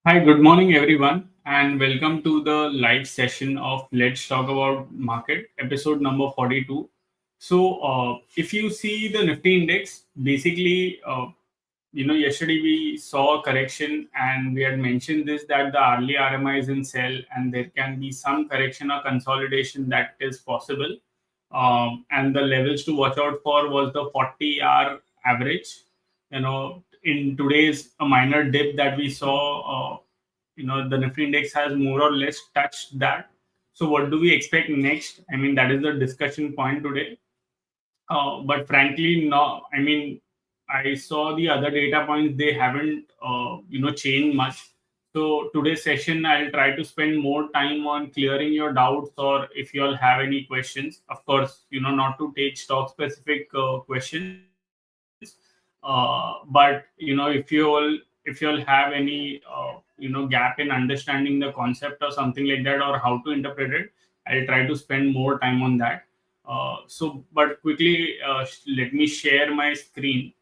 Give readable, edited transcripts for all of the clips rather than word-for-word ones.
Hi, good morning, everyone, and welcome to the live session of Let's Talk About Market, episode number 42. If you see the Nifty index, basically, yesterday we saw a correction, and we had mentioned this that the early RMI is in sell, and there can be some correction or consolidation that is possible. And the levels to watch out for was the 40-hour average. In today's a minor dip that we saw, the Nifty index has more or less touched that. So what do we expect next? I mean, that is the discussion point today. But frankly, no. I mean, I saw the other data points; they haven't, changed much. So today's session, I'll try to spend more time on clearing your doubts, or if you all have any questions. Of course, not to take stock specific questions, but if you all have any gap in understanding the concept or something like that, or how to interpret it, I'll try to spend more time on that. But quickly, let me share my screen,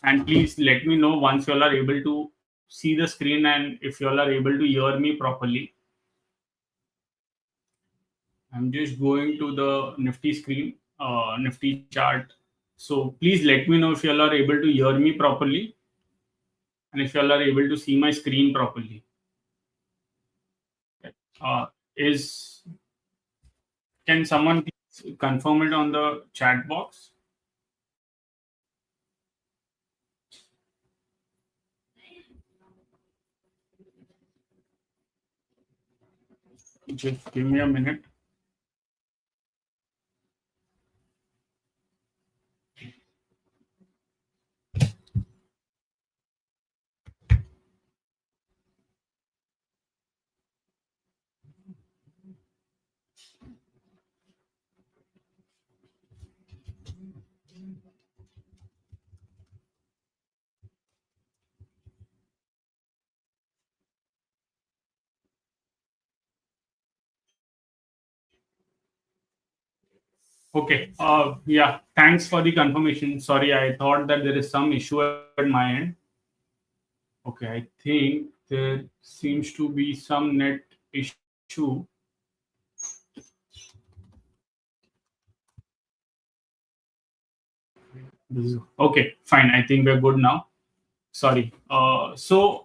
and please let me know once you all are able to see the screen and if you all are able to hear me properly. I'm just going to the Nifty screen, Nifty chart. So please let me know if you all are able to hear me properly and if you all are able to see my screen properly. Is Can someone please confirm it on the chat box? Just give me a minute. Okay. Yeah. Thanks for the confirmation. Sorry, I thought that there is some issue at my end. Okay. I think there seems to be some net issue. Okay. Fine. I think we're good now. Sorry.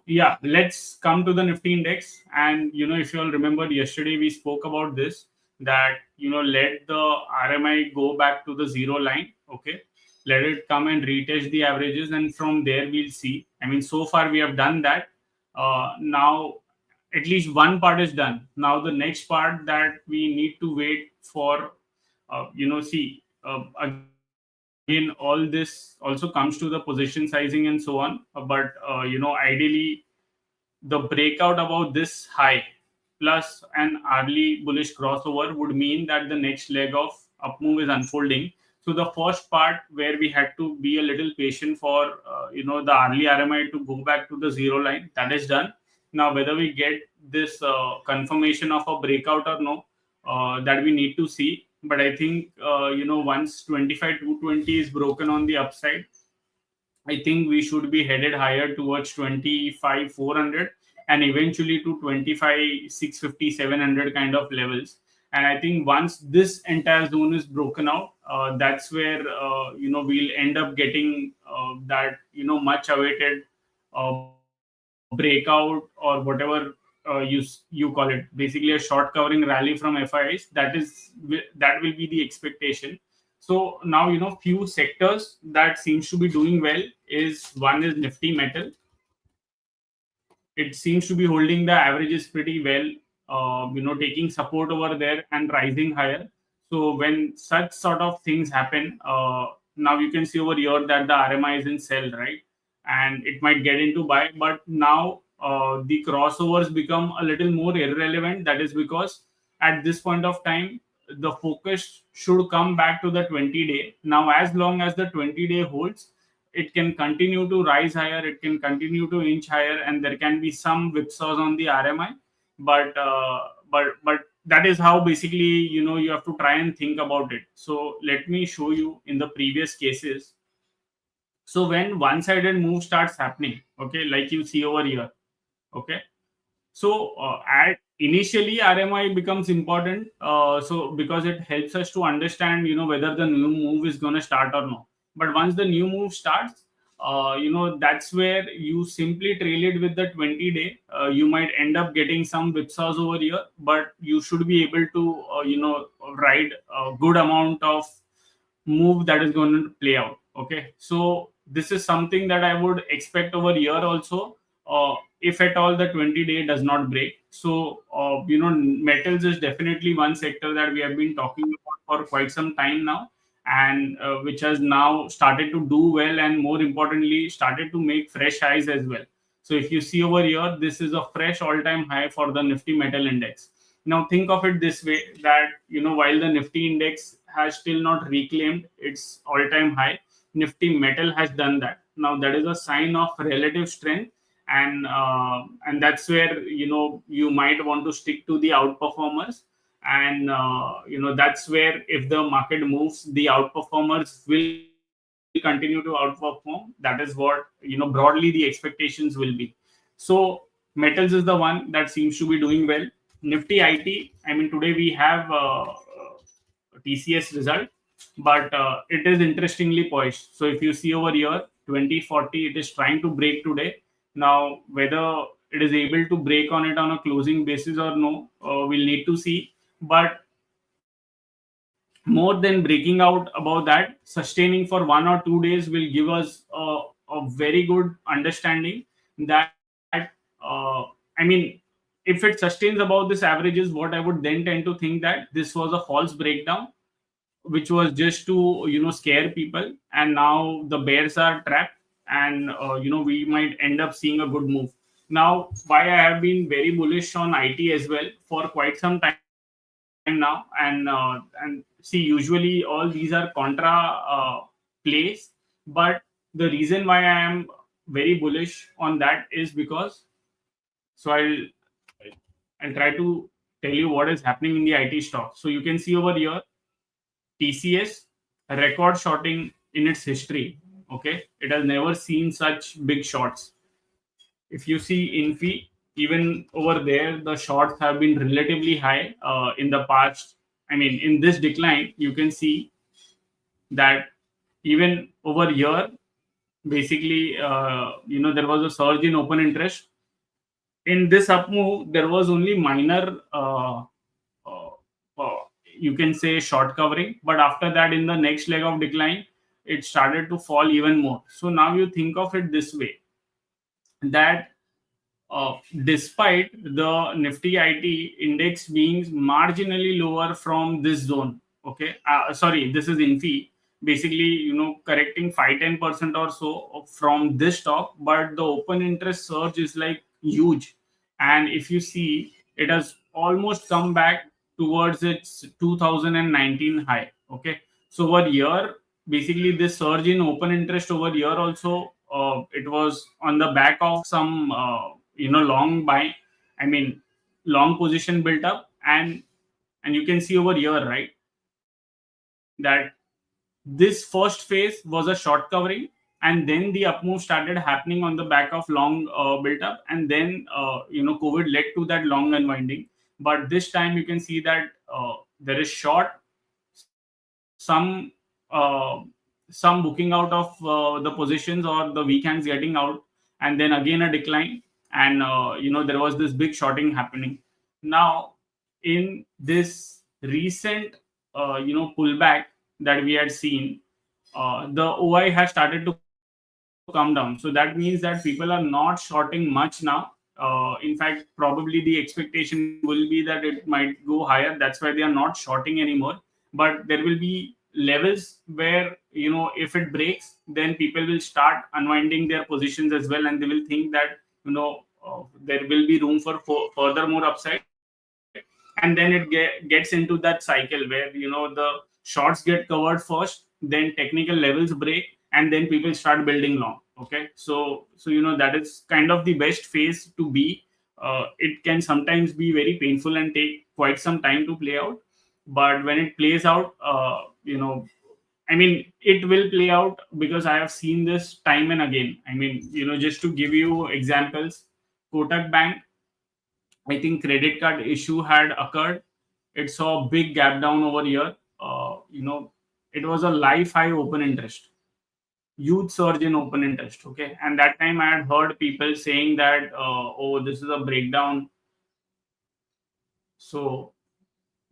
Yeah, let's come to the Nifty index. And if you all remember, yesterday we spoke about this, that let the RMI go back to the zero line. Okay, let it come and retest the averages, and from there we'll see. I mean, so far we have done that. Now at least one part is done. Now the next part that we need to wait for, see, again, all this also comes to the position sizing and so on. Ideally, the breakout about this high plus an early bullish crossover would mean that the next leg of up move is unfolding. So the first part where we had to be a little patient for the early RMI to go back to the zero line, that is done. Now whether we get this confirmation of a breakout or no, that we need to see. But I think once 25 220 is broken on the upside, I think we should be headed higher towards 25 400 and eventually to 25 650 700 kind of levels. And I think once this entire zone is broken out, that's where we'll end up getting that much awaited breakout, or whatever you call it, basically a short covering rally from FIs. That will be the expectation. So now few sectors that seems to be doing well is one is Nifty Metal. It seems to be holding the averages pretty well, taking support over there and rising higher. So when such sort of things happen, now you can see over here that the RMI is in sell, right? And it might get into buy, but now the crossovers become a little more irrelevant. That is because at this point of time, the focus should come back to the 20-day. Now, as long as the 20-day holds, it can continue to rise higher, it can continue to inch higher, and there can be some whipsaws on the RMI. But that is how basically you have to try and think about it. So let me show you in the previous cases. So when one-sided move starts happening, okay, like you see over here, okay, So at initially RMI becomes important. So because it helps us to understand, whether the new move is going to start or not. But once the new move starts, that's where you simply trail it with the 20-day. You might end up getting some whipsaws over here, but you should be able to, ride a good amount of move that is going to play out. Okay, so this is something that I would expect over here also. If at all the 20-day does not break. So metals is definitely one sector that we have been talking about for quite some time now, and which has now started to do well, and more importantly started to make fresh highs as well. So if you see over here, this is a fresh all-time high for the Nifty Metal Index. Now think of it this way, that while the Nifty index has still not reclaimed its all-time high, Nifty Metal has done that. Now that is a sign of relative strength, and that's where you might want to stick to the outperformers, and that's where if the market moves, the outperformers will continue to outperform. That is what broadly the expectations will be. So metals is the one that seems to be doing well. Nifty IT, I mean, today we have TCS result, but it is interestingly poised. So if you see over here, 2040, it is trying to break today. Now, whether it is able to break on it on a closing basis or no, we'll need to see. But more than breaking out above that, sustaining for 1 or 2 days will give us a very good understanding that, I mean, if it sustains above this averages, what I would then tend to think that this was a false breakdown, which was just to scare people, and now the bears are trapped, and we might end up seeing a good move. Now, why I have been very bullish on IT as well for quite some time now, and see, usually all these are contra plays, but the reason why I am very bullish on that is because, so I'll try to tell you what is happening in the IT stock. So you can see over here, TCS record shorting in its history. Okay, it has never seen such big shorts. If you see Infi, even over there, the shorts have been relatively high in the past. I mean, in this decline, you can see that even over here, basically, there was a surge in open interest. In this up move, there was only minor, uh, uh, you can say, short covering, but after that, in the next leg of decline, it started to fall even more. So now you think of it this way, that despite the Nifty IT index being marginally lower from this zone, okay, sorry, this is Infi, basically, correcting 5-10% or so from this stock, but the open interest surge is like huge. And if you see, it has almost come back towards its 2019 high. Okay, so over here, basically, this surge in open interest over here also, it was on the back of some long buy, I mean, long position built up, and you can see over here, right, that this first phase was a short covering, and then the up move started happening on the back of long built up, and then COVID led to that long unwinding. But this time you can see that there is short, some some booking out of the positions, or the weak hands getting out, and then again a decline, and there was this big shorting happening. Now, in this recent pullback that we had seen, the OI has started to come down. So that means that people are not shorting much now. In fact, probably the expectation will be that it might go higher. That's why they are not shorting anymore. But there will be levels where, if it breaks, then people will start unwinding their positions as well, and they will think that, there will be room for further more upside. And then it gets into that cycle where, the shorts get covered first, then technical levels break, and then people start building long. Okay, so that is kind of the best phase to be. It can sometimes be very painful and take quite some time to play out, but when it plays out, I mean, it will play out, because I have seen this time and again. I mean, just to give you examples, Kotak Bank, I think credit card issue had occurred. It saw a big gap down over here. It was a life high open interest, huge surge in open interest. Okay, and that time I had heard people saying that, oh, this is a breakdown. So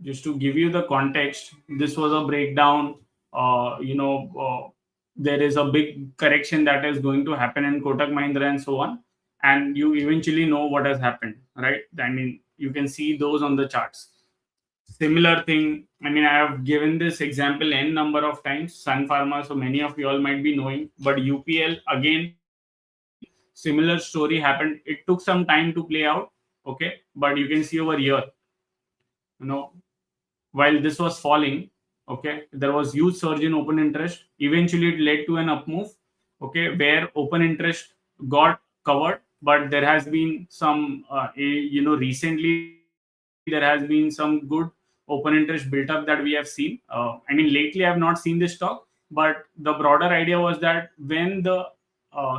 just to give you the context, this was a breakdown. There is a big correction that is going to happen in Kotak Mahindra and so on, and you eventually know what has happened, right? I mean, you can see those on the charts. Similar thing. I mean, I have given this example n number of times. Sun Pharma, so many of you all might be knowing, but UPL again, similar story happened. It took some time to play out. Okay, but you can see over here, you know, while this was falling, okay, there was huge surge in open interest. Eventually it led to an up move, okay, where open interest got covered. But there has been some recently there has been some good open interest built up that we have seen. I mean, lately I have not seen this stock, but the broader idea was that when the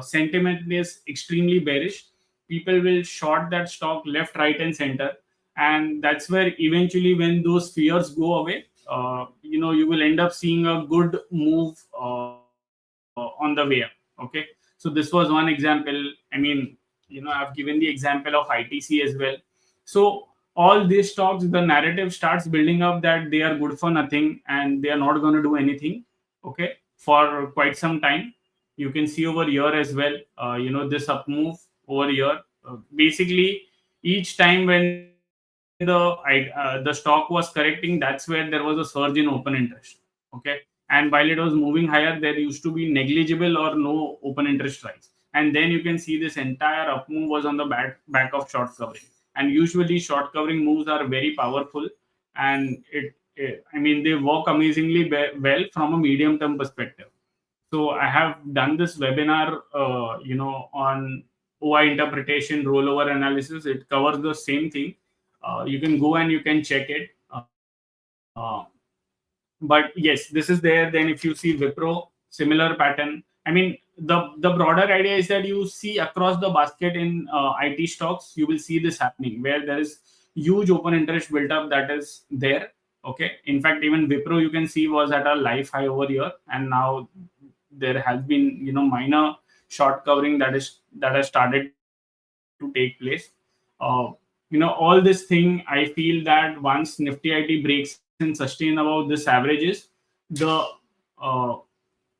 sentiment is extremely bearish, people will short that stock left, right, and center. And that's where eventually, when those fears go away, you will end up seeing a good move on the way up. Okay, so this was one example. I mean, I've given the example of ITC as well. So all these stocks, the narrative starts building up that they are good for nothing and they are not going to do anything, okay, for quite some time. You can see over here as well, this up move over here. Basically, each time when the stock was correcting, that's where there was a surge in open interest. Okay, and while it was moving higher, there used to be negligible or no open interest rise. And then you can see this entire up move was on the back of short covering. And usually short covering moves are very powerful, and I mean, they work amazingly well from a medium term perspective. So I have done this webinar, on OI interpretation, rollover analysis. It covers the same thing. You can go and you can check it. But yes, this is there. Then if you see Wipro, similar pattern. I mean, the broader idea is that you see across the basket in IT stocks, you will see this happening where there is huge open interest built up that is there. Okay, in fact, even Wipro, you can see, was at a life high over here, and now there has been, minor short covering that has started to take place. All this thing, I feel that once Nifty IT breaks and sustain above this averages, the uh,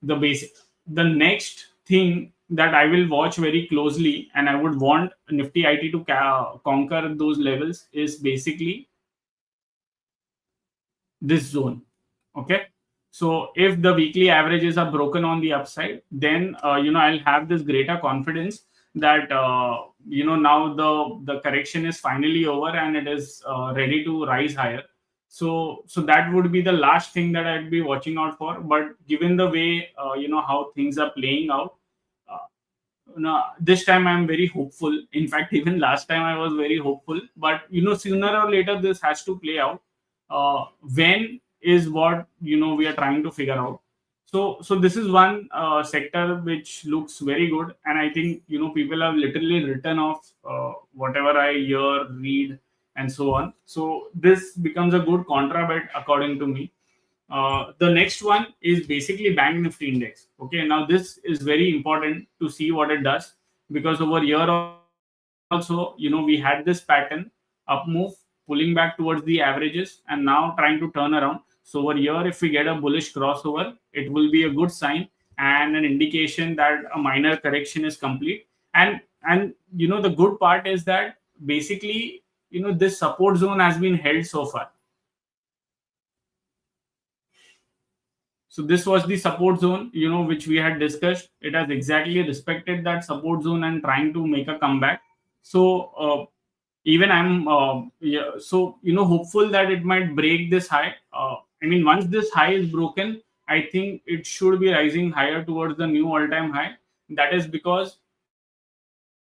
the basic the next thing that I will watch very closely, and I would want Nifty IT to conquer those levels, is basically this zone. Okay, so if the weekly averages are broken on the upside, then I'll have this greater confidence that now the correction is finally over and it is ready to rise higher. So that would be the last thing that I'd be watching out for. But given the way how things are playing out, uh, no, this time I'm very hopeful. In fact, even last time I was very hopeful. But sooner or later this has to play out. When is what we are trying to figure out. So this is one sector which looks very good, and I think people have literally written off whatever I hear, read, and so on. So this becomes a good contra bet according to me. The next one is basically Bank Nifty Index. Okay, now this is very important to see what it does, because over here also, we had this pattern, up move, pulling back towards the averages, and now trying to turn around. So over here, if we get a bullish crossover, it will be a good sign and an indication that a minor correction is complete. And the good part is that basically this support zone has been held so far. So this was the support zone, which we had discussed. It has exactly respected that support zone and trying to make a comeback. So even I'm, yeah, so hopeful that it might break this high. I mean, once this high is broken, I think it should be rising higher towards the new all-time high. That is because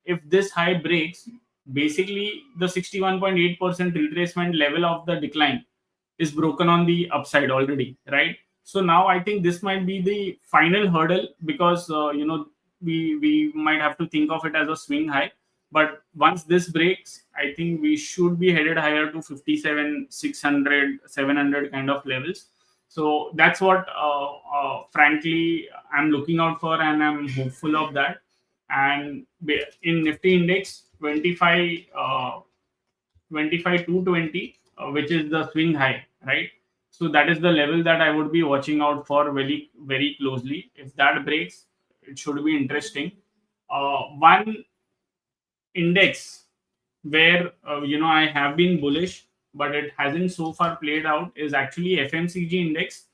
if this high breaks, basically the 61.8% retracement level of the decline is broken on the upside already, right? So now I think this might be the final hurdle, because we might have to think of it as a swing high. But once this breaks, I think we should be headed higher to 57, 600, 700 kind of levels. So that's what, frankly, I'm looking out for, and I'm hopeful of that. And in Nifty Index, 25 to 20, which is the swing high, right? So that is the level that I would be watching out for very, very closely. If that breaks, it should be interesting. One index where, I have been bullish, but it hasn't so far played out, is actually FMCG index.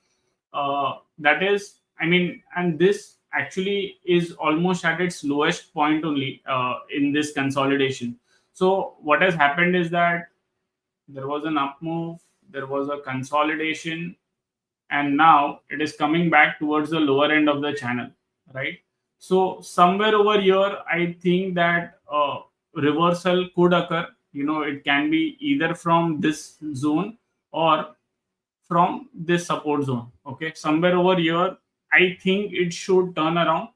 That is, I mean, and this actually is almost at its lowest point only in this consolidation. So what has happened is that there was an up move, there was a consolidation, and now it is coming back towards the lower end of the channel, right? So somewhere over here, I think that reversal could occur. It can be either from this zone or from this support zone. Okay, somewhere over here, I think it should turn around.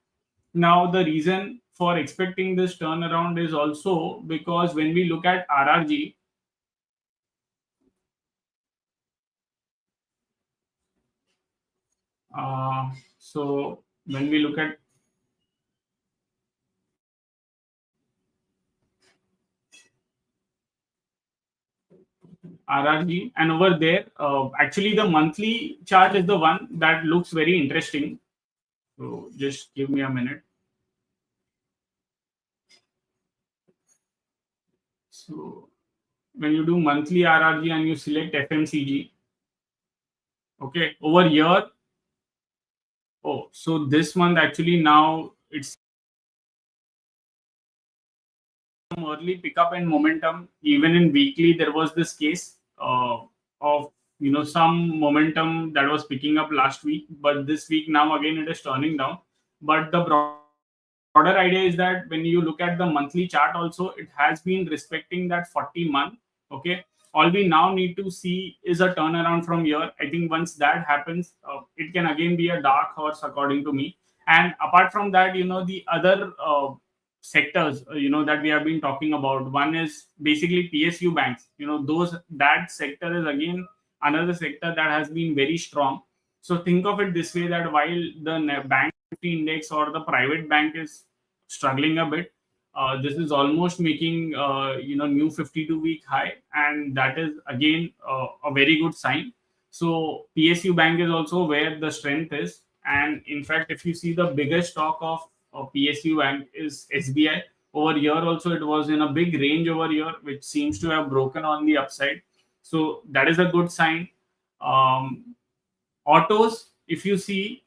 Now, the reason for expecting this turnaround is also because when we look at RRG, so when we look at RRG, and over there, actually the monthly chart is the one that looks very interesting. So just give me a minute. So when you do monthly RRG and you select FMCG, okay, over here, oh, so this month actually now it's some early pickup and momentum. Even in weekly, there was this case of some momentum that was picking up last week, but this week now again it is turning down. But the broader idea is that when you look at the monthly chart, also it has been respecting that 40 month. Okay, all we now need to see is a turnaround from here. I think once that happens, it can again be a dark horse according to me. And apart from that, the other sectors that we have been talking about, one is basically PSU banks. Those that sector is again another sector that has been very strong. So think of it this way, that while the bank index or the private bank is struggling a bit, this is almost making new 52-week high, and that is again a very good sign. So PSU bank is also where the strength is, and in fact, if you see the biggest stock of PSU bank is SBI. Over here also it was in a big range over here, which seems to have broken on the upside. So that is a good sign. Autos, if you see,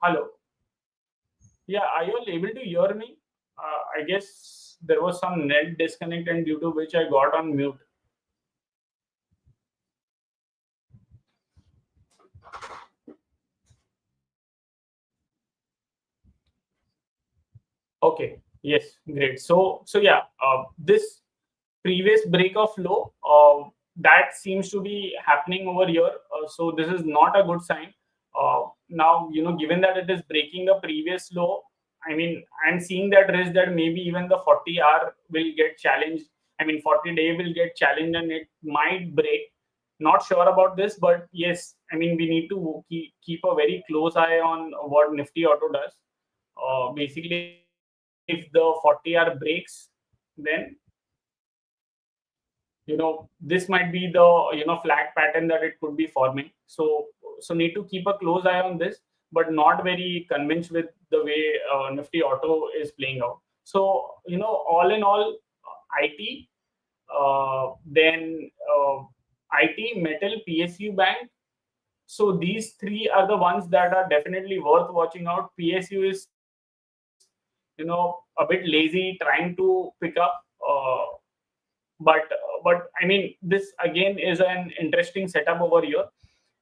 hello. Yeah, are you all able to hear me? I guess there was some net disconnect, and due to which I got on mute. Okay. Yes. Great. So yeah, this previous break of low, that seems to be happening over here. So this is not a good sign. Now, given that it is breaking the previous low, I mean, I'm seeing that risk that maybe even the 40 hour will get challenged. I mean, 40-day will get challenged and it might break. Not sure about this, but yes, I mean, we need to keep a very close eye on what Nifty Auto does. Basically, if the 40-hour breaks, then this might be the flag pattern that it could be forming. So need to keep a close eye on this, but not very convinced with the way Nifty Auto is playing out. So all in all, IT, then IT, metal, PSU bank. So these three are the ones that are definitely worth watching out. PSU is a bit lazy trying to pick up. but I mean, this again is an interesting setup over here.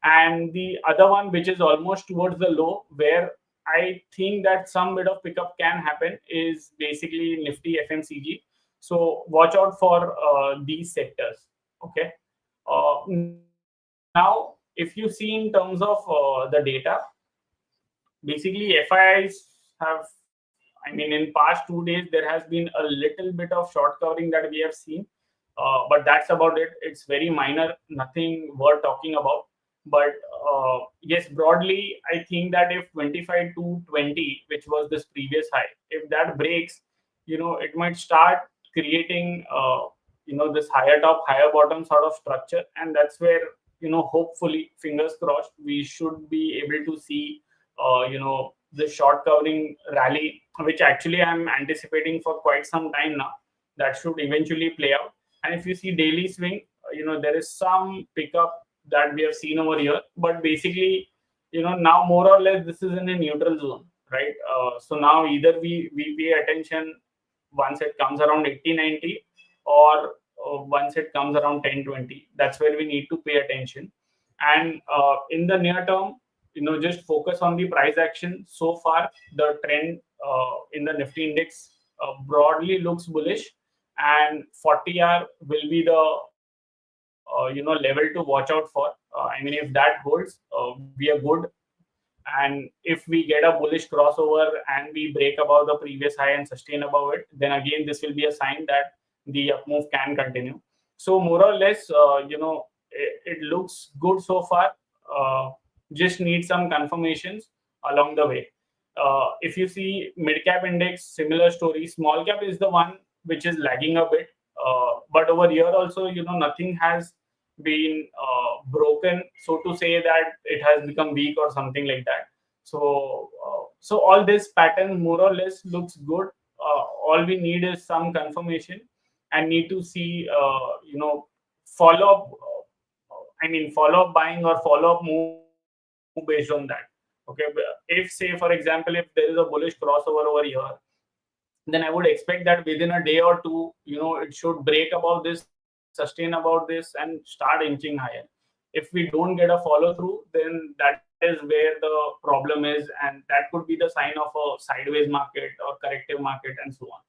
And the other one, which is almost towards the low, where I think that some bit of pickup can happen, is basically Nifty FMCG. So watch out for these sectors. Okay. Now, if you see in terms of the data, basically FIIs have, I mean, in past 2 days there has been a little bit of short covering that we have seen, but that's about it. It's very minor, nothing worth talking about. But yes, broadly I think that if 25 to 20, which was this previous high, if that breaks, it might start creating this higher top higher bottom sort of structure. And that's where, hopefully, fingers crossed, we should be able to see the short covering rally, which actually I'm anticipating for quite some time now. That should eventually play out. And if you see daily swing, there is some pickup that we have seen over here. But basically, now more or less this is in a neutral zone, right? So now either we pay attention once it comes around 80-90, or once it comes around 10-20. That's where we need to pay attention. And in the near term, just focus on the price action. So far the trend in the Nifty index broadly looks bullish, and 40R will be the level to watch out for. I mean, if that holds, we are good. And if we get a bullish crossover and we break above the previous high and sustain above it, then again this will be a sign that the up move can continue. So more or less, it looks good so far. Just need some confirmations along the way. If you see mid cap index, similar story. Small cap is the one which is lagging a bit, but over here also, nothing has been broken, so to say, that it has become weak or something like that. So all this pattern more or less looks good. All we need is some confirmation, and need to see follow up. I mean, follow up buying or follow up move based on that. Okay, if, say, for example, if there is a bullish crossover over here, then I would expect that within a day or two, it should break above this, sustain above this, and start inching higher. If we don't get a follow through, then that is where the problem is, and that could be the sign of a sideways market or corrective market and so on.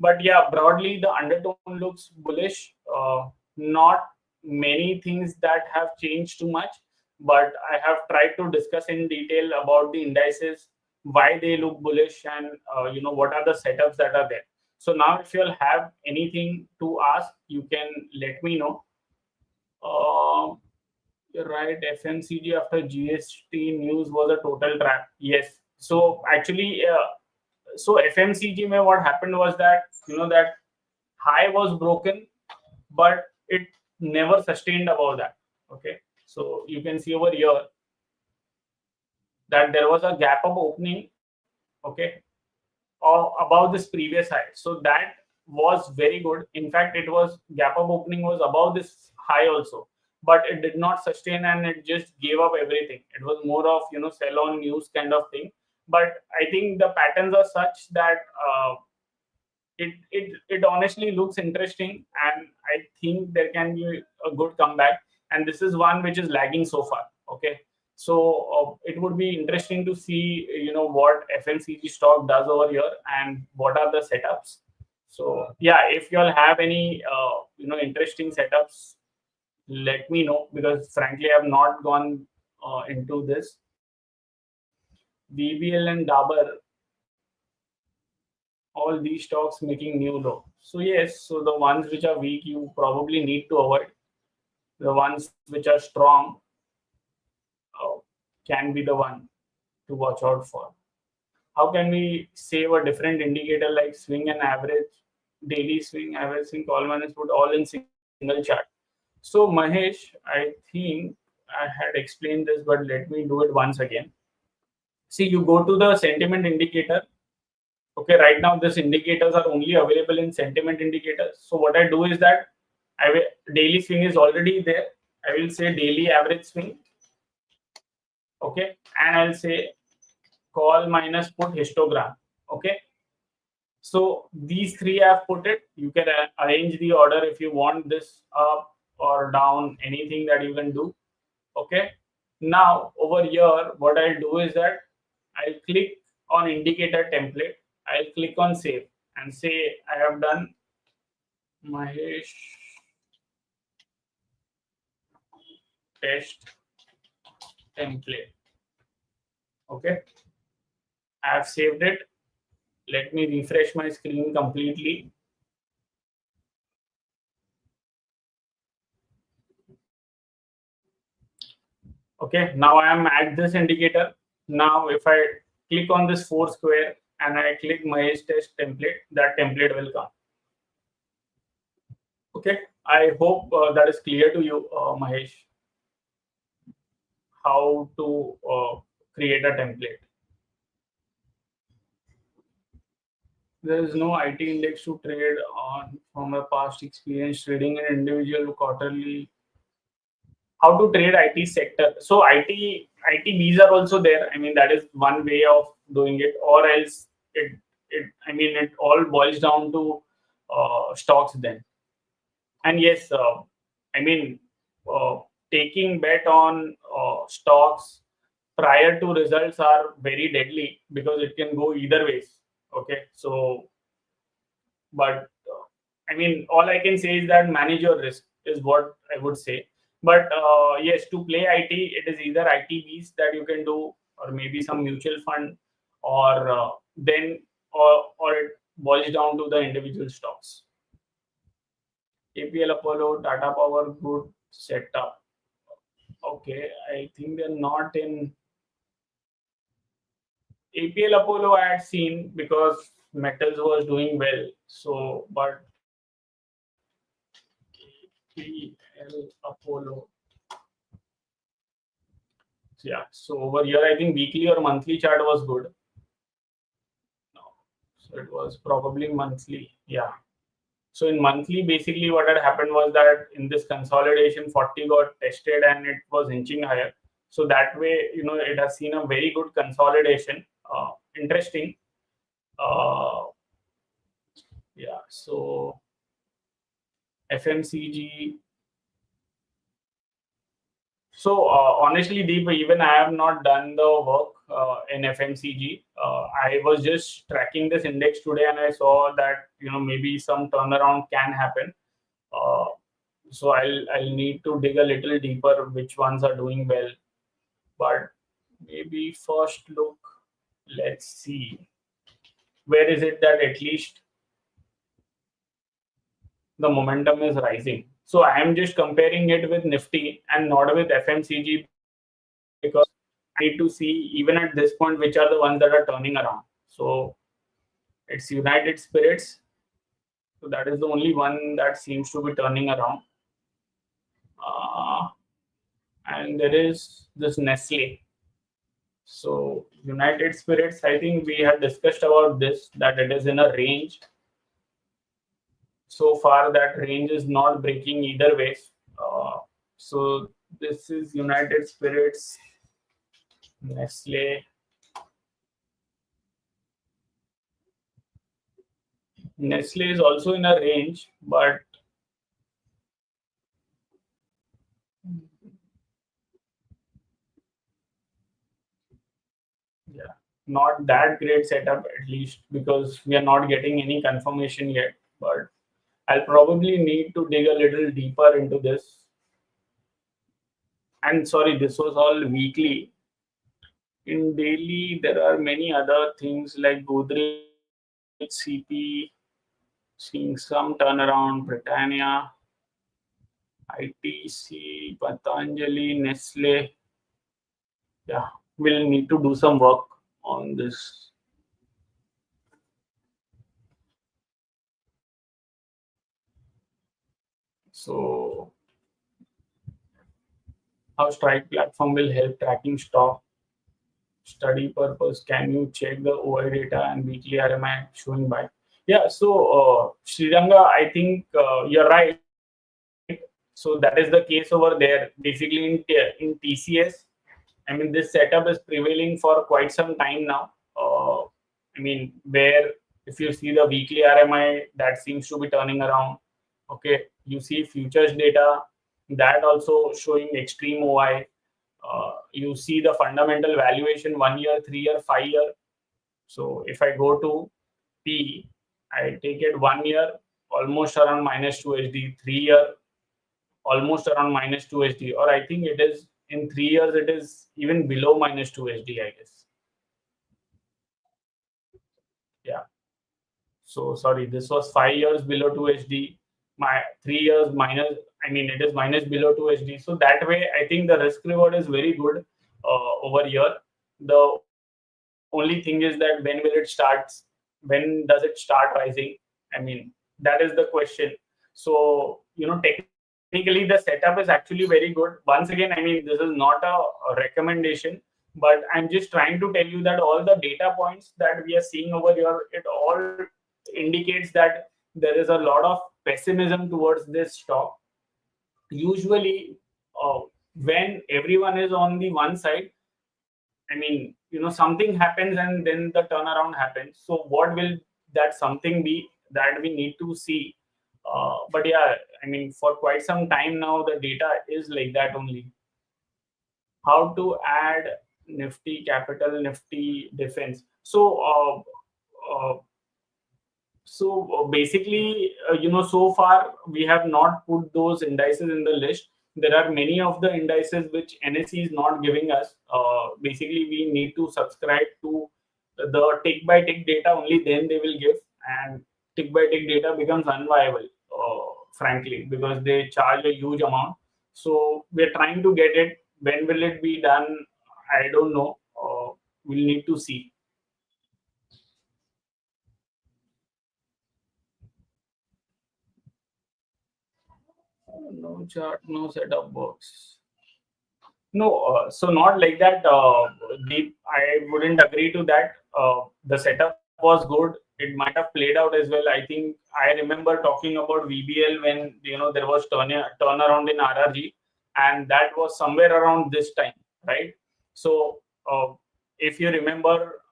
But yeah, broadly the undertone looks bullish. Not many things that have changed too much, but I have tried to discuss in detail about the indices, why they look bullish, and what are the setups that are there. So now if you'll have anything to ask, you can let me know. You're right, FMCG after GST news was a total trap. Yes. So actually, so FMCG mein what happened was that, that high was broken, but it never sustained above that. Okay. So you can see over here that there was a gap of opening, okay, above this previous high. So that was very good. In fact, it was gap of opening was above this high also, but it did not sustain and it just gave up everything. It was more of sell on news kind of thing. But I think the patterns are such that it honestly looks interesting, and I think there can be a good comeback. And this is one which is lagging so far. Okay, so it would be interesting to see what FMCG stock does over here and what are the setups. So yeah, if you all have any interesting setups, let me know, because frankly I have not gone into this. BBL and Dabur, all these stocks making new low. So yes, so the ones which are weak you probably need to avoid. The ones which are strong can be the one to watch out for. How can we save a different indicator like swing and average, daily swing, average swing, call minus put all in single chart? So Mahesh, I think I had explained this, but let me do it once again. See, you go to the sentiment indicator. Okay, right now this indicators are only available in sentiment indicators. So what I do is that daily swing is already there. I will say daily average swing. Okay, and I'll say call minus put histogram. Okay, So these three I've put it. You can arrange the order if you want this up or down, anything that you can do. Okay. Now over here, what I'll do is that I'll click on indicator template. I'll click on save and say I have done Mahesh test template. Okay. I have saved it. Let me refresh my screen completely. Okay, now I am at this indicator. Now if I click on this four square and I click Mahesh test template, that template will come. Okay, I hope that is clear to you, Mahesh, how to create a template. There is no IT index to trade on from a past experience trading an individual quarterly. How to trade IT sector? So ITBs are also there. I mean, that is one way of doing it, or else it all boils down to stocks then. And yes, I mean, uh, taking bet on stocks prior to results are very deadly because it can go either ways. Okay, so but I mean, all I can say is that manage your risk is what I would say. But yes, to play IT, it is either ITBs that you can do, or maybe some mutual fund, or then or it boils down to the individual stocks. APL Apollo, Tata Power, good setup. Okay, I think they're not in APL Apollo. I had seen because metals was doing well. So, but APL Apollo. Yeah. So over here, I think weekly or monthly chart was good. No. So it was probably monthly. Yeah. So in monthly, basically what had happened was that in this consolidation, 40 got tested and it was inching higher. So that way, it has seen a very good consolidation. Interesting. Uh, yeah. So FMCG. So honestly, Deep, even I have not done the work in FMCG. I was just tracking this index today, and I saw that maybe some turnaround can happen. Uh, so I'll need to dig a little deeper which ones are doing well. But maybe first look, let's see where is it that at least the momentum is rising. So I am just comparing it with Nifty and not with FMCG because I need to see even at this point which are the ones that are turning around. So it's United Spirits. So that is the only one that seems to be turning around. And there is this Nestle. So United Spirits, I think we had discussed about this, that it is in a range. So far that range is not breaking either ways. So this is United Spirits, Nestle. Nestle is also in a range, but yeah, not that great setup at least because we are not getting any confirmation yet. But I'll probably need to dig a little deeper into this. And sorry, this was all weekly. In daily, there are many other things like Godrej, CP, seeing some turnaround, Britannia, ITC, Patanjali, Nestle. Yeah, we'll need to do some work on this. So, how Strike platform will help tracking stock study purpose? Can you check the OI data and weekly RMI showing by? Yeah, so Sriranga, I think you're right. So that is the case over there. Basically, in TCS, I mean, this setup is prevailing for quite some time now. I mean, where If you see the weekly RMI, that seems to be turning around. Okay, you see futures data, that also showing extreme OI. You see the fundamental valuation 1 year, 3 year, 5 year. So if I go to P, I take it 1 year, almost around -2 HD, 3 year, almost around -2 HD, or I think it is in 3 years, it is even below -2 HD, I guess. Yeah. So sorry, this was 5 years below 2 HD. My 3 years minus, I mean, it is minus below 2 HD. So that way, I think the risk reward is very good over here. The only thing is that when will it start? When does it start rising? I mean, that is the question. So, technically the setup is actually very good. Once again, I mean, this is not a recommendation, but I'm just trying to tell you that all the data points that we are seeing over here, it all indicates that there is a lot of pessimism towards this stock. Usually, when everyone is on the one side, I mean, something happens and then the turnaround happens. So what will that something be? That we need to see. But yeah, I mean, for quite some time now, the data is like that only. How to add Nifty capital, Nifty defense. So basically, so far we have not put those indices in the list. There are many of the indices which NSE is not giving us. Basically, we need to subscribe to the tick by tick data, only then they will give. And tick by tick data becomes unviable, frankly, because they charge a huge amount. So we're trying to get it. When will it be done? I don't know. We'll need to see. No chart, no setup box. No, so not like that. I wouldn't agree to that. The setup was good. It might have played out as well. I think I remember talking about VBL when there was turnaround in RRG, and that was somewhere around this time, right? So if you remember,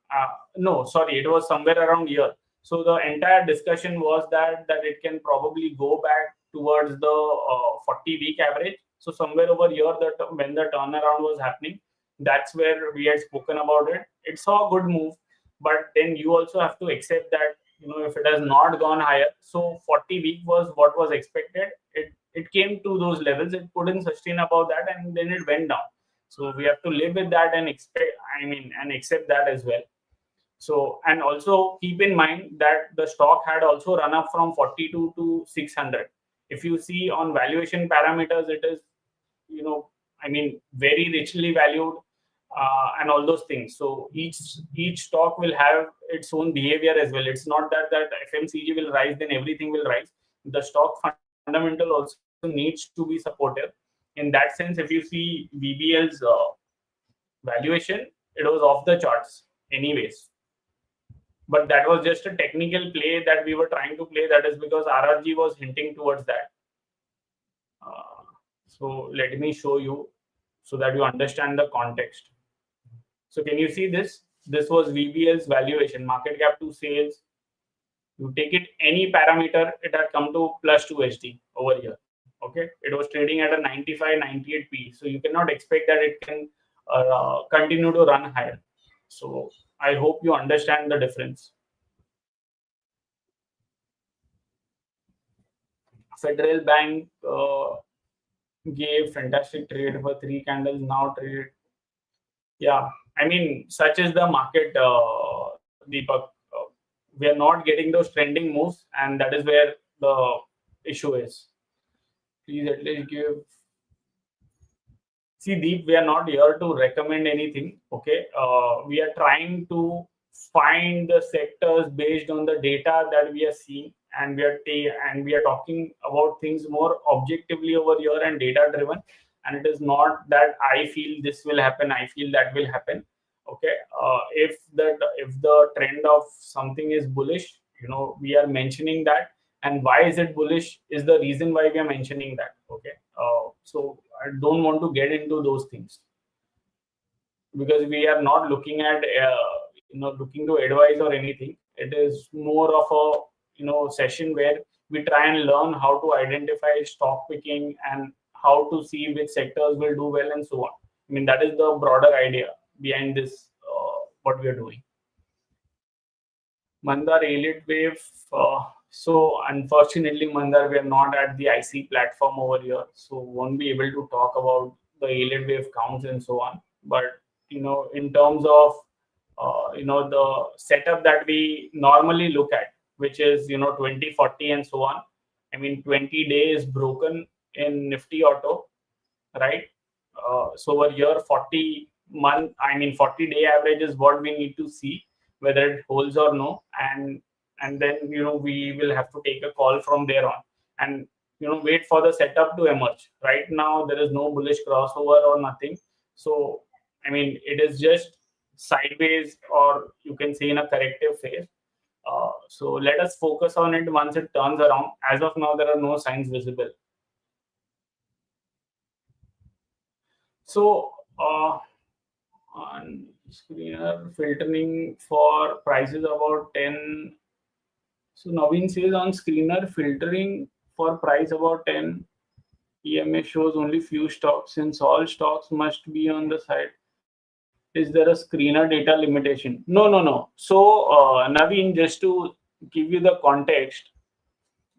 no, sorry, it was somewhere around here. So the entire discussion was that it can probably go back towards the 40-week average. So somewhere over here, that when the turnaround was happening, that's where we had spoken about it. It saw a good move, but then you also have to accept that if it has not gone higher, so 40-week was what was expected. It came to those levels. It couldn't sustain above that, and then it went down. So we have to live with that and accept that as well. So, and also keep in mind that the stock had also run up from 42 to 600. If you see on valuation parameters, it is, very richly valued, and all those things. So each stock will have its own behavior as well. It's not that FMCG will rise, then everything will rise. The stock fundamental also needs to be supportive. In that sense, if you see VBL's valuation, it was off the charts anyways. But that was just a technical play that we were trying to play. That is because RRG was hinting towards that. So let me show you so that you understand the context. So can you see this? This was VBL's valuation, market cap to sales. You take it any parameter, it had come to +2 HD over here. Okay, it was trading at a 95, 98 P. So you cannot expect that it can continue to run higher. So I hope you understand the difference. Federal Bank gave fantastic trade for 3 candles, now traded. Yeah, I mean, such is the market, Deepak. We are not getting those trending moves, and that is where the issue is. Please at least give. See, Deep, we are not here to recommend anything. Okay, we are trying to find the sectors based on the data that we are seeing, and we are talking about things more objectively over here and data driven. And it is not that I feel this will happen, I feel that will happen. Okay, if the trend of something is bullish, we are mentioning that, and why is it bullish is the reason why we are mentioning that. Okay, so I don't want to get into those things, because we are not looking at looking to advise or anything. It is more of a session where we try and learn how to identify stock picking and how to see which sectors will do well and so on. I mean, that is the broader idea behind this, what we are doing. Mandar Elite Wave. So unfortunately, Mandar, we are not at the IC platform over here, so won't be able to talk about the Elite Wave counts and so on. But in terms of the setup that we normally look at, which is 20, 40, and so on. I mean, 20-day is broken in Nifty Auto, right? So over here, 40-day average is what we need to see whether it holds or no, and then we will have to take a call from there on, and wait for the setup to emerge. Right now, there is no bullish crossover or nothing, so I mean it is just sideways, or you can say in a corrective phase. So let us focus on it once it turns around. As of now, there are no signs visible. So on screener filtering for prices about 10. So Naveen says on screener filtering for price about 10, EMA shows only few stocks. Since all stocks must be on the side, is there a screener data limitation? No. So Naveen, just to give you the context,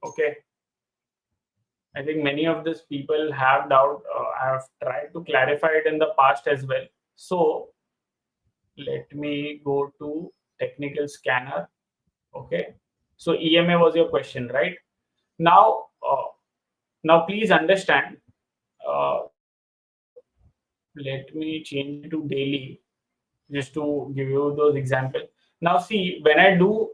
okay, I think many of these people have doubt. I have tried to clarify it in the past as well. So let me go to technical scanner. Okay, so EMA was your question, right? Now, now please understand. Uh, Let me change it to daily just to give you those examples. Now, see, when I do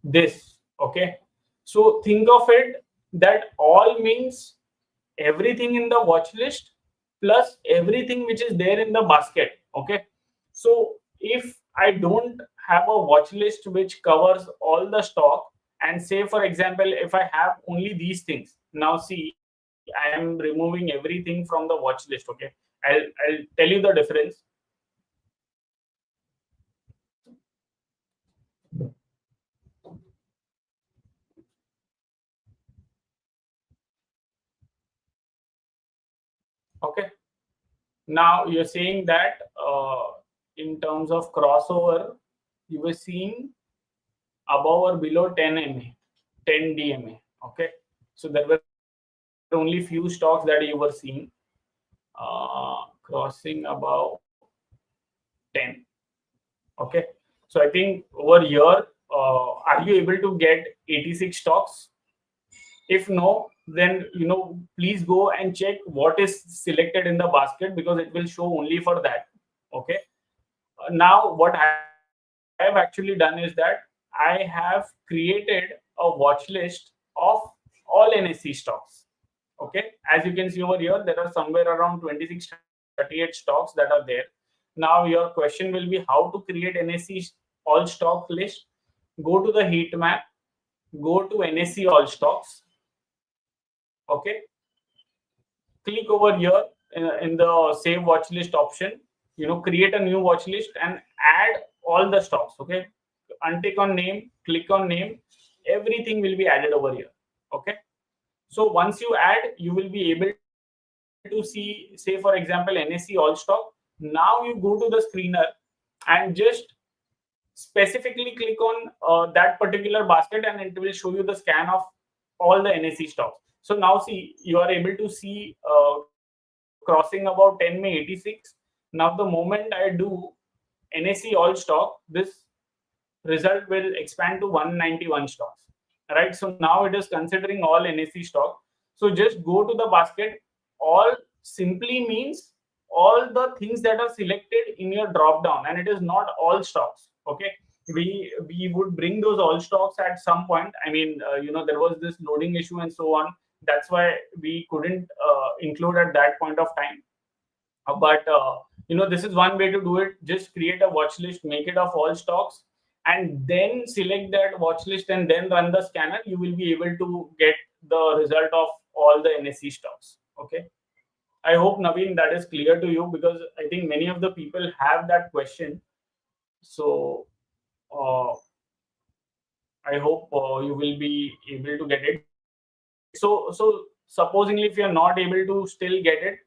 this, okay, so think of it that all means everything in the watch list plus everything which is there in the basket. Okay, so if I don't have a watch list which covers all the stock, and say for example if I have only these things, now see, I am removing everything from the watch list. Okay, I'll tell you the difference. Okay, now you're saying that in terms of crossover, you were seeing above or below 10 MA, 10 DMA. Okay, so there were only few stocks that you were seeing crossing above 10. Okay, so I think over here, are you able to get 86 stocks? If no, then please go and check what is selected in the basket, because it will show only for that. Okay, now what I have actually done is that I have created a watch list of all NSE stocks. Okay, as you can see over here, there are somewhere around 26, 38 stocks that are there. Now your question will be how to create NSE all stock list. Go to the heat map, go to NSE all stocks. Okay, click over here in the save watch list option. Create a new watch list and add all the stocks. Okay, untick on name, click on name, everything will be added over here. Okay, so once you add, you will be able to see, say for example NSE all stock. Now you go to the screener and just specifically click on that particular basket, and it will show you the scan of all the NSE stocks. So now see, you are able to see crossing about 10 May 86. Now the moment I do NSE all stock, this result will expand to 191 stocks, right? So now it is considering all NSE stock. So just go to the basket. All simply means all the things that are selected in your drop down, and it is not all stocks. Okay, we would bring those all stocks at some point. I mean, there was this loading issue and so on. That's why we couldn't include at that point of time. But this is one way to do it. Just create a watch list, make it of all stocks, and then select that watch list and then run the scanner. You will be able to get the result of all the NSE stocks. Okay, I hope Naveen that is clear to you, because I think many of the people have that question. So I hope you will be able to get it. So supposingly, if you are not able to still get it,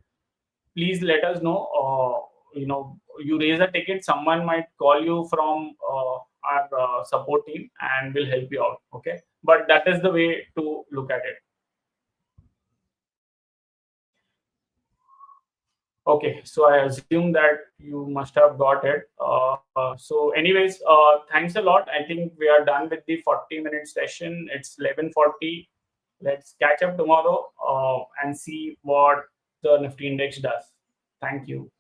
please let us know. You raise a ticket, someone might call you from our support team and will help you out. Okay, but that is the way to look at it. Okay, so I assume that you must have got it. So, anyways, thanks a lot. I think we are done with the 40-minute session. It's 11:40. Let's catch up tomorrow and see what the Nifty index does. Thank you.